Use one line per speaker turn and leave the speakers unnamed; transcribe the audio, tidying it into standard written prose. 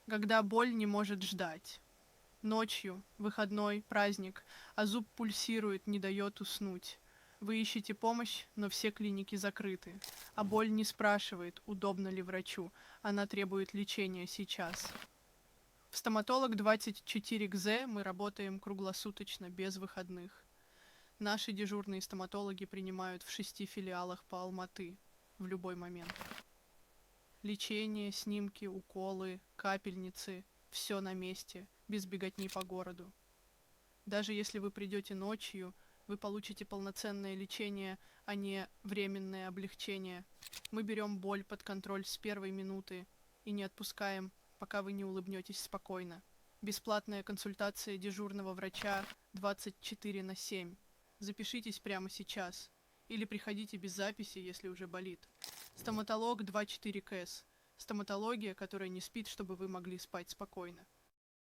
Когда боль не может ждать. Ночью, выходной, праздник, а зуб пульсирует, не дает уснуть. Вы ищете помощь, но все клиники закрыты. А боль не спрашивает, удобно ли врачу. Она требует лечения сейчас. В стоматолог 24ГЗ мы работаем круглосуточно, без выходных. Наши дежурные стоматологи принимают в 6 филиалах по Алматы в любой момент. Лечение, снимки, уколы, капельницы – все на месте, без беготни по городу. Даже если вы придете ночью, вы получите полноценное лечение, а не временное облегчение. Мы берем боль под контроль с первой минуты и не отпускаем, пока вы не улыбнетесь спокойно. Бесплатная консультация дежурного врача 24/7. Запишитесь прямо сейчас. Или приходите без записи, если уже болит. Стоматолог 24КС. Стоматология, которая не спит, чтобы вы могли спать спокойно.